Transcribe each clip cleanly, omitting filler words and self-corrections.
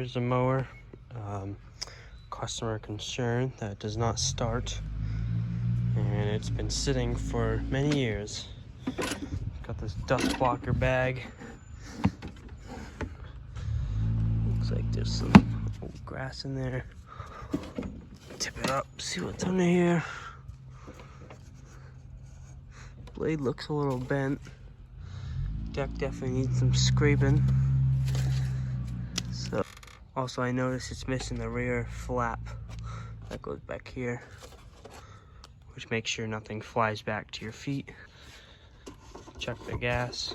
Here's the mower. Customer concern that it does not start, and it's been sitting for many years. Got this dust blocker bag. Looks like there's some old grass in there. Tip it up, see what's under here. Blade looks a little bent. Deck definitely needs some scraping. So, also I noticed it's missing the rear flap that goes back here, which makes sure nothing flies back to your feet. Check the gas.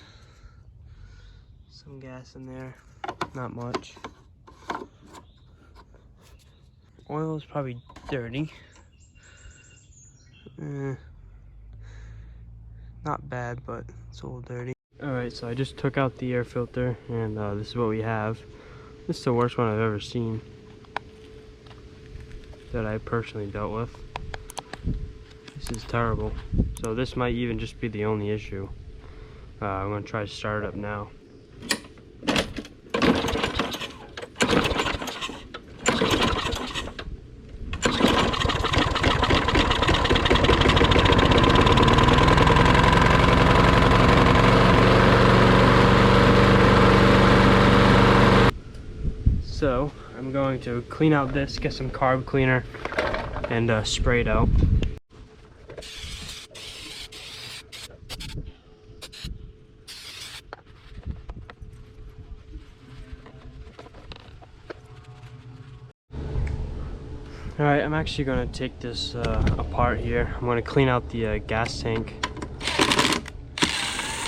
Some gas in there, not much. Oil is probably dirty. Not bad, but it's a little dirty. Alright, so I just took out the air filter, and this is what we have. This is the worst one I've ever seen that I personally dealt with. This is terrible. So this might even just be the only issue. I'm going to try to start it up now. So I'm going to clean out this, get some carb cleaner, and spray it out. Alright, I'm actually going to take this apart here. I'm going to clean out the gas tank.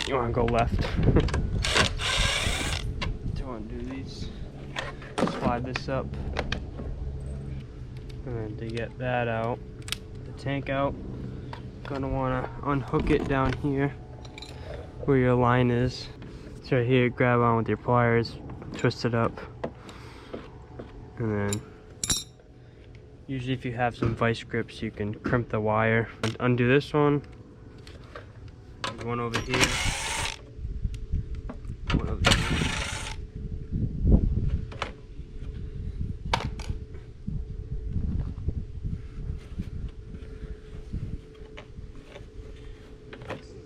You want to go left. Do you want to do these? Slide this up. And to get that out, the tank out, going to want to unhook it down here where your line is. It's right here, grab on with your pliers, twist it up, and then usually if you have some vice grips, you can crimp the wire. Undo this one. There's one over here. One over here.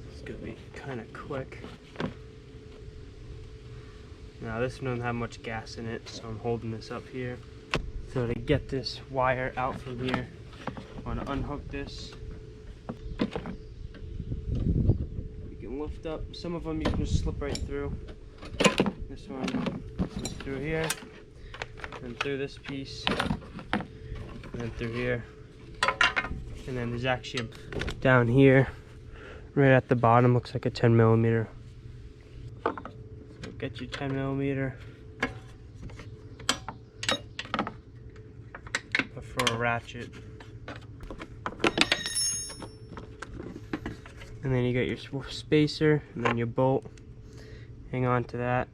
It's gonna be kind of quick. Now this one doesn't have much gas in it, so I'm holding this up here. So to get this wire out from here, I want to unhook this. You can lift up. Some of them you can just slip right through. This one goes through here, and through this piece, and then through here. And then there's actually a down here, right at the bottom, looks like a 10mm. So get your 10mm. For a ratchet, and then you got your spacer, and then your bolt. Hang on to that,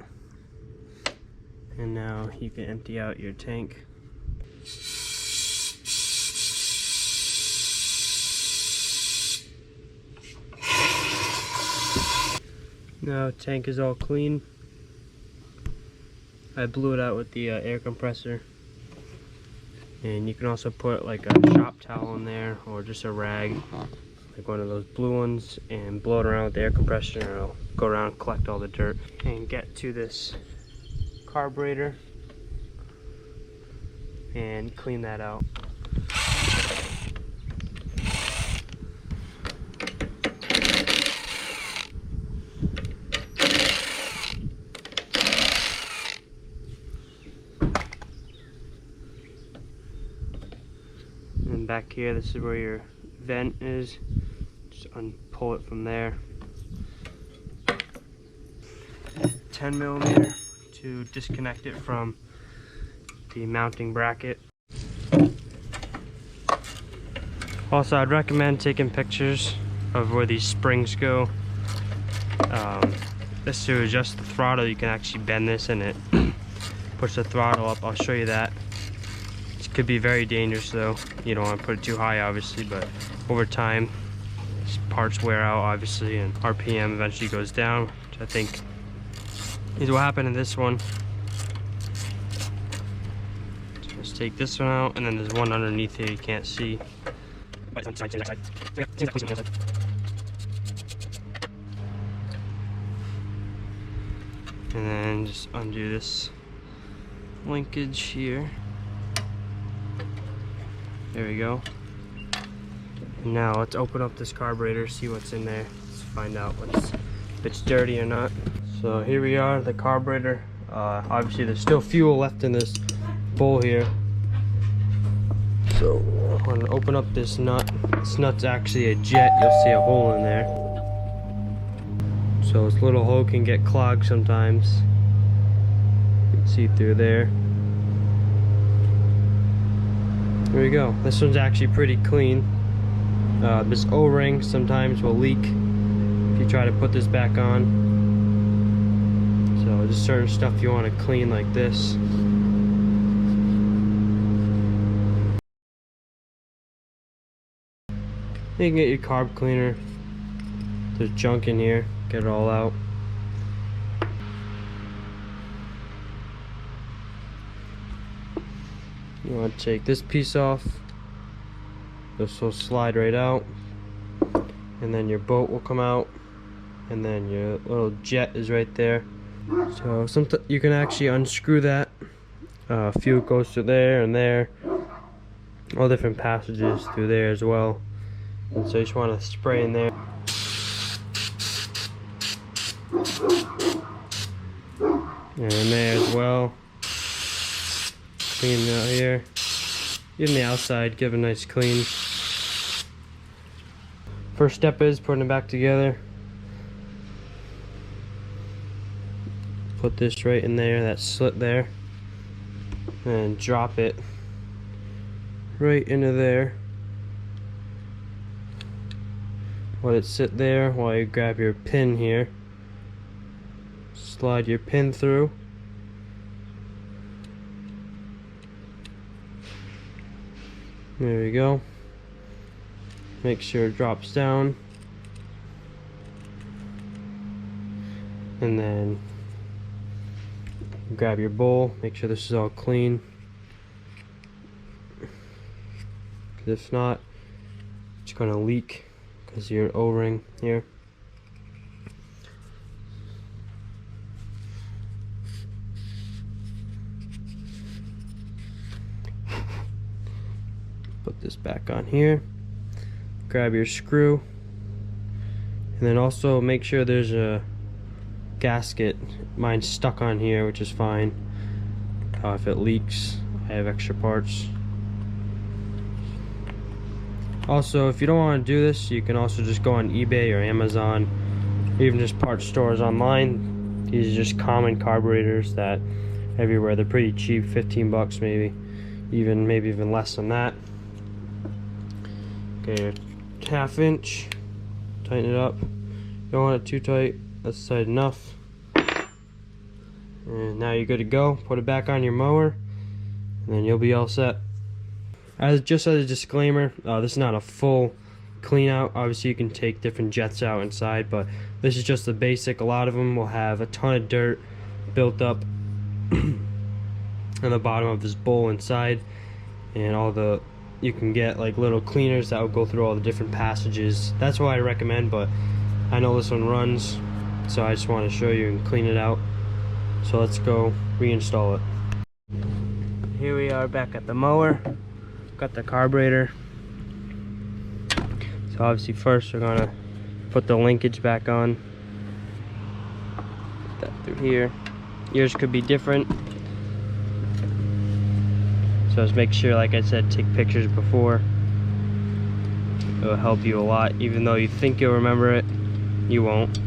and now you can empty out your tank. Now tank is all clean. I blew it out with the air compressor. And you can also put like a shop towel in there, or just a rag, like one of those blue ones, and blow it around with the air compressor, and it'll go around and collect all the dirt. And get to this carburetor and clean that out. And back here, this is where your vent is. Just pull it from there. 10mm to disconnect it from the mounting bracket. Also, I'd recommend taking pictures of where these springs go. This to adjust the throttle, you can actually bend this and it push the throttle up. I'll show you that. Could be very dangerous though. You don't want to put it too high obviously, but over time parts wear out obviously, and RPM eventually goes down, which I think is what happened in this one. just take this one out, and then there's one underneath here you can't see. And then just undo this linkage here. There we go. Now let's open up this carburetor, see what's in there. Let's find out if it's dirty or not. So here we are, the carburetor. Obviously there's still fuel left in this bowl here. So I'm gonna open up this nut. This nut's actually a jet. You'll see a hole in there. So this little hole can get clogged sometimes. You can see through there. There we go. This one's actually pretty clean. This O-ring sometimes will leak if you try to put this back on. So just certain stuff you want to clean like this. You can get your carb cleaner. There's junk in here. Get it all out. You want to take this piece off. This will slide right out, and then your bolt will come out, and then your little jet is right there. So you can actually unscrew that. Fuel goes through there and there, all different passages through there as well. And so you just want to spray in there. And in there as well. Clean it out here. Even the outside, give it a nice clean. First step is putting it back together. Put this right in there, that slit there, and drop it right into there. Let it sit there while you grab your pin here. Slide your pin through. There we go. Make sure it drops down. And then grab your bowl. Make sure this is all clean. Because if not, it's going to leak because of your O-ring here. Put this back on here. Grab your screw, and then also make sure there's a gasket. Mine's stuck on here, which is fine. If it leaks, I have extra parts. Also, if you don't want to do this, you can also just go on eBay or Amazon, or even just parts stores online. These are just common carburetors that everywhere. They're pretty cheap, 15 bucks maybe, maybe even less than that. Okay, 1/2 inch, tighten it up. Don't want it too tight, that's tight enough. And now you're good to go. Put it back on your mower, and then you'll be all set. Just as a disclaimer, this is not a full clean out. Obviously you can take different jets out inside, but this is just the basic. A lot of them will have a ton of dirt built up on the bottom of this bowl inside, and you can get like little cleaners that will go through all the different passages. That's why I recommend, but I know this one runs, so I just want to show you and clean it out. So let's go reinstall it. Here we are back at the mower. Got the carburetor. So obviously first we're gonna put the linkage back on. Put that through here. Yours could be different. So just make sure, like I said, take pictures before. It'll help you a lot. Even though you think you'll remember it, you won't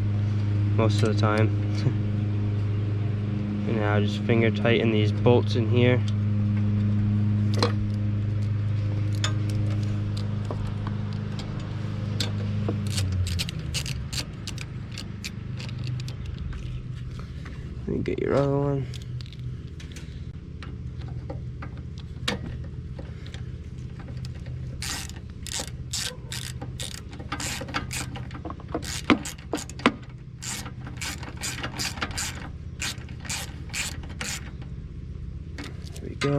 most of the time. And now just finger tighten these bolts in here. Let me get your other one. There we go.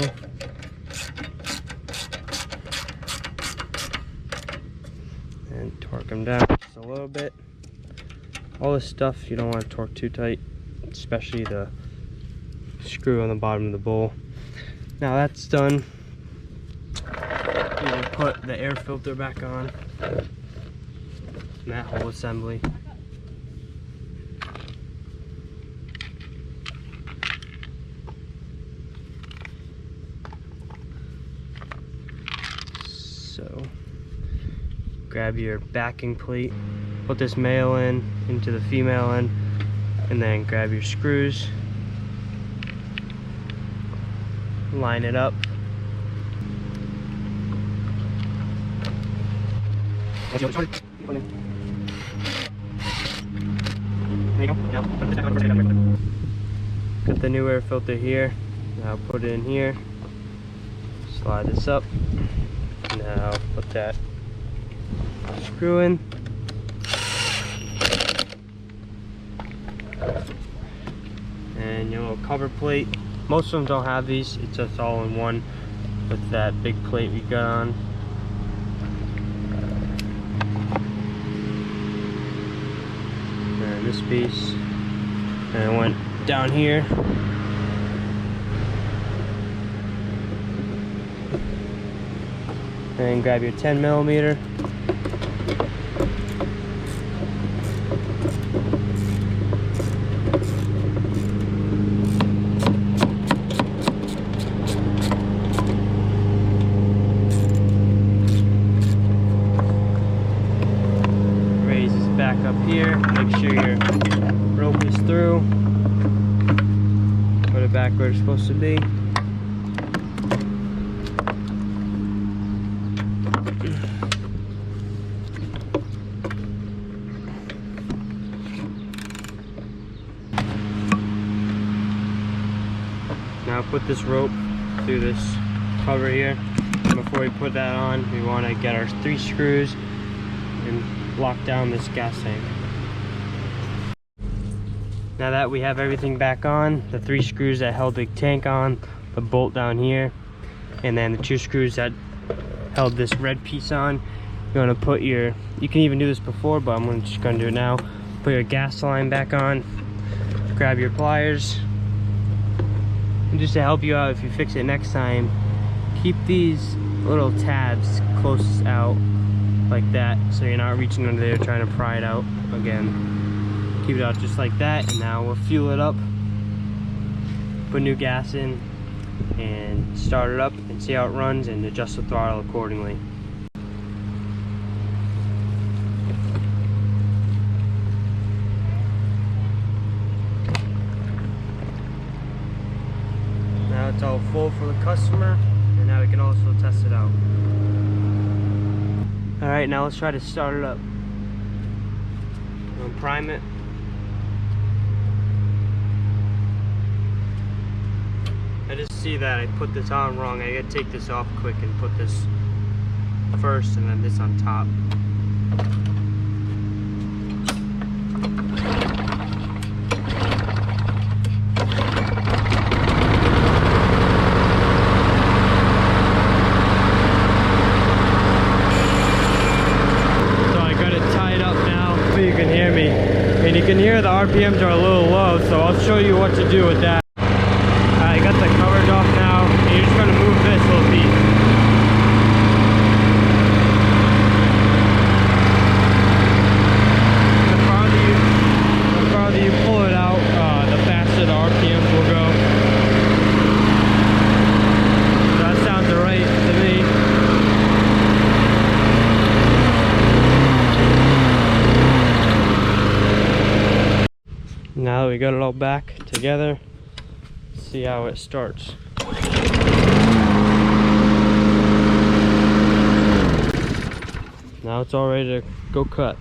them down just a little bit. All this stuff you don't want to torque too tight, especially the screw on the bottom of the bowl. Now that's done, you will put the air filter back on and that whole assembly. So grab your backing plate, put this male end into the female end, and then grab your screws, line it up. Got the new air filter here. Now put it in here. Slide this up. Now put that screw in. And your little cover plate. Most of them don't have these. It's just all in one with that big plate we got on. And this piece. And it went down here. And grab your 10mm. Raises back up here. Make sure your rope is through. Put it back where it's supposed to be. Now put this rope through this cover here. Before we put that on, we want to get our 3 screws and lock down this gas tank. Now that we have everything back on, the 3 screws that held the tank on, the bolt down here, and then the 2 screws that held this red piece on, you want to put your, you can even do this before, but I'm just going to do it now. Put your gas line back on, grab your pliers. And just to help you out if you fix it next time, keep these little tabs close out like that so you're not reaching under there trying to pry it out again. Keep it out just like that, and now we'll fuel it up, put new gas in, and start it up and see how it runs and adjust the throttle accordingly. Now it's all full for the customer, and now we can also test it out. Alright, now let's try to start it up. We'll prime it. I just see that I put this on wrong. I gotta take this off quick and put this first and then this on top. And you can hear the RPMs are a little low, so I'll show you what to do with that. I got the covers off now, and you're just going to move this little piece. The farther you pull it out, the faster the RPMs will go. So that sounds right to me. Now that we got it all back together, let's see how it starts. Now it's all ready to go cut.